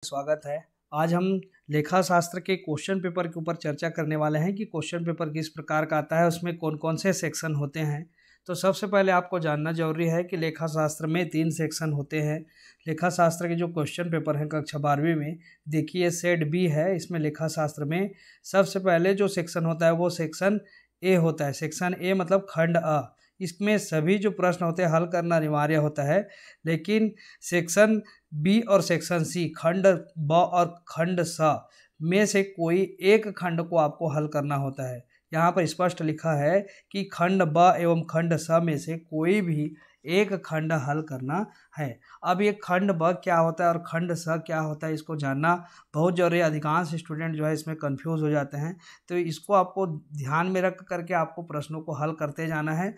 स्वागत है। आज हम लेखा शास्त्र के क्वेश्चन पेपर के ऊपर चर्चा करने वाले हैं कि क्वेश्चन पेपर किस प्रकार का आता है, उसमें कौन कौन से सेक्शन होते हैं। तो सबसे पहले आपको जानना जरूरी है कि लेखा शास्त्र में 3 सेक्शन होते हैं। लेखा शास्त्र के जो क्वेश्चन पेपर हैं कक्षा 12वीं में, देखिए सेट बी है। इसमें लेखा शास्त्र में सबसे पहले जो सेक्शन होता है वो सेक्शन ए होता है। सेक्शन ए मतलब खंड अ। इसमें सभी जो प्रश्न होते हैं हल करना अनिवार्य होता है, लेकिन सेक्शन बी और सेक्शन सी खंड ब और खंड स में से कोई एक खंड को आपको हल करना होता है। यहाँ पर स्पष्ट लिखा है कि खंड ब एवं खंड स में से कोई भी एक खंड हल करना है। अब ये खंड ब क्या होता है और खंड स क्या होता है, इसको जानना बहुत जरूरी है। अधिकांश स्टूडेंट जो है इसमें कंफ्यूज हो जाते हैं, तो इसको आपको ध्यान में रख करके आपको प्रश्नों को हल करते जाना है।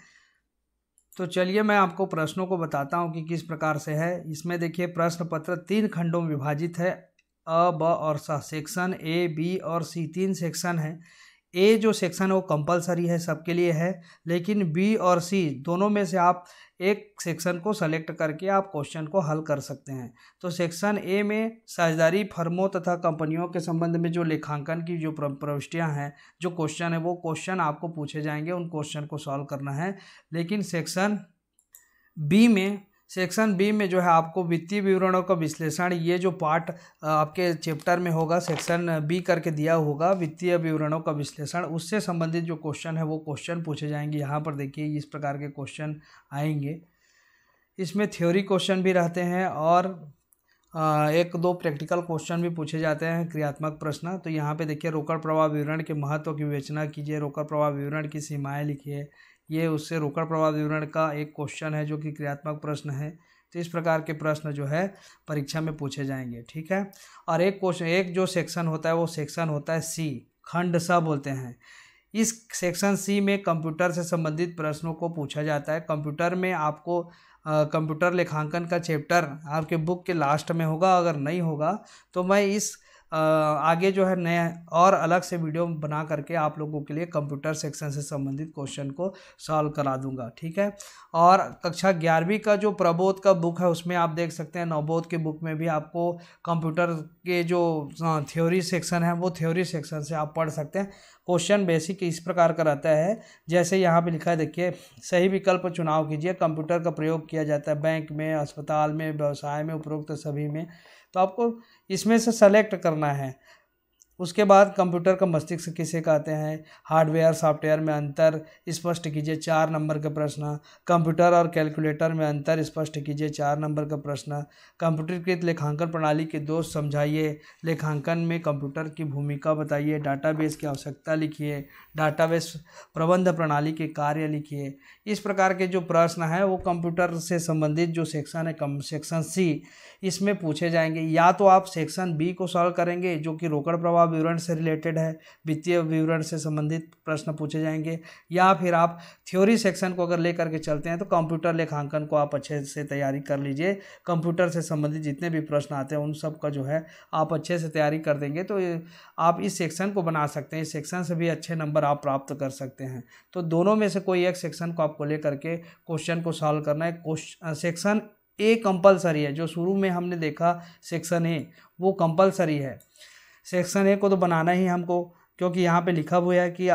तो चलिए मैं आपको प्रश्नों को बताता हूं कि किस प्रकार से है। इसमें देखिए प्रश्न पत्र 3 खंडों में विभाजित है, अ ब और स। सेक्शन ए बी और सी 3 सेक्शन है। ए जो सेक्शन है वो कंपलसरी है, सबके लिए है, लेकिन बी और सी दोनों में से आप एक सेक्शन को सेलेक्ट करके आप क्वेश्चन को हल कर सकते हैं। तो सेक्शन ए में साझेदारी फर्मों तथा कंपनियों के संबंध में जो लेखांकन की जो प्रविष्टियां हैं, जो क्वेश्चन है वो क्वेश्चन आपको पूछे जाएंगे, उन क्वेश्चन को सॉल्व करना है। लेकिन सेक्शन बी में जो है आपको वित्तीय विवरणों का विश्लेषण, ये जो पार्ट आपके चैप्टर में होगा सेक्शन बी करके दिया होगा, वित्तीय विवरणों का विश्लेषण, उससे संबंधित जो क्वेश्चन है वो क्वेश्चन पूछे जाएंगे। यहाँ पर देखिए इस प्रकार के क्वेश्चन आएंगे। इसमें थ्योरी क्वेश्चन भी रहते हैं और एक दो प्रैक्टिकल क्वेश्चन भी पूछे जाते हैं, क्रियात्मक प्रश्न। तो यहाँ पे देखिए रोकड़ प्रवाह विवरण के महत्व की विवेचना कीजिए, रोकड़ प्रवाह विवरण की सीमाएँ लिखिए। ये उससे रोकड़ प्रवाह विवरण का एक क्वेश्चन है जो कि क्रियात्मक प्रश्न है। तो इस प्रकार के प्रश्न जो है परीक्षा में पूछे जाएंगे, ठीक है। और एक जो सेक्शन होता है वो सेक्शन होता है सी, खंड स बोलते हैं। इस सेक्शन सी में कंप्यूटर से संबंधित प्रश्नों को पूछा जाता है। कंप्यूटर में आपको कंप्यूटर लेखांकन का चैप्टर आपके बुक के लास्ट में होगा, अगर नहीं होगा तो मैं इस आगे जो है नया और अलग से वीडियो बना करके आप लोगों के लिए कंप्यूटर सेक्शन से संबंधित क्वेश्चन को सॉल्व करा दूंगा, ठीक है। और कक्षा 11वीं का जो प्रबोध का बुक है उसमें आप देख सकते हैं, नवबोध के बुक में भी आपको कंप्यूटर के जो थ्योरी सेक्शन है वो थ्योरी सेक्शन से आप पढ़ सकते हैं। क्वेश्चन बेसिक इस प्रकार का रहता है, जैसे यहाँ पे लिखा है, देखिए सही विकल्प चुनाव कीजिए। कंप्यूटर का प्रयोग किया जाता है बैंक में, अस्पताल में, व्यवसाय में, उपरोक्त सभी में। तो आपको इसमें से सेलेक्ट करना है। उसके बाद कंप्यूटर का मस्तिष्क किसे कहते हैं, हार्डवेयर सॉफ्टवेयर में अंतर स्पष्ट कीजिए, 4 नंबर का प्रश्न। कंप्यूटर और कैलकुलेटर में अंतर स्पष्ट कीजिए, 4 नंबर का प्रश्न। कंप्यूटरीकृत लेखांकन प्रणाली के दोष समझाइए, लेखांकन में कंप्यूटर की भूमिका बताइए, डाटाबेस की आवश्यकता लिखिए, डाटाबेस प्रबंध प्रणाली के कार्य लिखिए। इस प्रकार के जो प्रश्न है वो कंप्यूटर से संबंधित जो सेक्शन है सेक्शन सी, इसमें पूछे जाएंगे। या तो आप सेक्शन बी को सॉल्व करेंगे जो कि रोकड़ प्रवाह विवरण से रिलेटेड है, वित्तीय विवरण से संबंधित प्रश्न पूछे जाएंगे, या फिर आप थ्योरी सेक्शन को अगर लेकर के चलते हैं तो कंप्यूटर लेखांकन को आप अच्छे से तैयारी कर लीजिए। कंप्यूटर से संबंधित जितने भी प्रश्न आते हैं उन सब का जो है आप अच्छे से तैयारी कर देंगे तो आप इस सेक्शन को बना सकते हैं। इस सेक्शन से भी अच्छे नंबर आप प्राप्त कर सकते हैं। तो दोनों में से कोई एक सेक्शन को आपको लेकर के क्वेश्चन को सॉल्व करना है। सेक्शन ए कंपलसरी है, जो शुरू में हमने देखा सेक्शन ए वो कंपलसरी है। सेक्शन ए को तो बनाना ही हमको, क्योंकि यहाँ पे लिखा हुआ है कि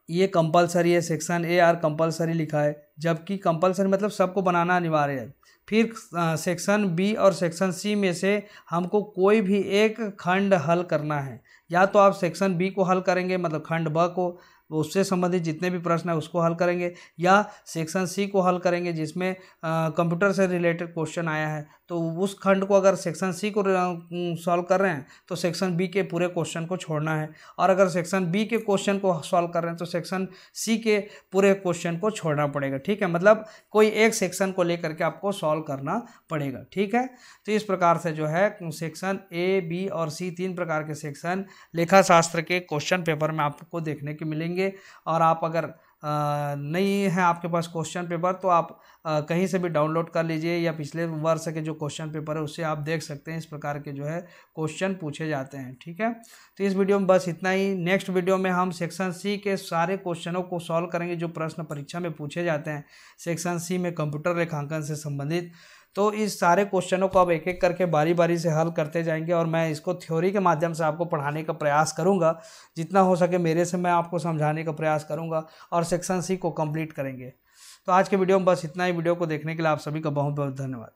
ये कंपलसरी है, सेक्शन ए आर कंपलसरी लिखा है, जबकि कंपलसरी मतलब सबको बनाना अनिवार्य है। फिर सेक्शन बी और सेक्शन सी में से हमको कोई भी एक खंड हल करना है। या तो आप सेक्शन बी को हल करेंगे, मतलब खंड ब को, उससे संबंधित जितने भी प्रश्न है उसको हल करेंगे, या सेक्शन सी को हल करेंगे जिसमें कंप्यूटर से रिलेटेड क्वेश्चन आया है। तो उस खंड को अगर सेक्शन सी को सॉल्व कर रहे हैं तो सेक्शन बी के पूरे क्वेश्चन को छोड़ना है, और अगर सेक्शन बी के क्वेश्चन को सॉल्व कर रहे हैं तो सेक्शन सी के पूरे क्वेश्चन को छोड़ना पड़ेगा, ठीक है। मतलब कोई एक सेक्शन को लेकर के आपको सॉल्व करना पड़ेगा, ठीक है। तो इस प्रकार से जो है सेक्शन ए बी और सी 3 प्रकार के सेक्शन लेखा शास्त्र के क्वेश्चन पेपर में आपको देखने को मिलेंगे। और आप अगर नहीं है आपके पास क्वेश्चन पेपर तो आप कहीं से भी डाउनलोड कर लीजिए, या पिछले वर्ष के जो क्वेश्चन पेपर है उससे आप देख सकते हैं। इस प्रकार के जो है क्वेश्चन पूछे जाते हैं, ठीक है। तो इस वीडियो में बस इतना ही। नेक्स्ट वीडियो में हम सेक्शन सी के सारे क्वेश्चनों को सॉल्व करेंगे जो प्रश्न परीक्षा में पूछे जाते हैं सेक्शन सी में कंप्यूटर लेखांकन से संबंधित। तो इस सारे क्वेश्चनों को अब एक एक करके बारी बारी से हल करते जाएंगे और मैं इसको थ्योरी के माध्यम से आपको पढ़ाने का प्रयास करूँगा। जितना हो सके मेरे से मैं आपको समझाने का प्रयास करूँगा और सेक्शन सी को कंप्लीट करेंगे। तो आज के वीडियो में बस इतना ही। वीडियो को देखने के लिए आप सभी का बहुत बहुत धन्यवाद।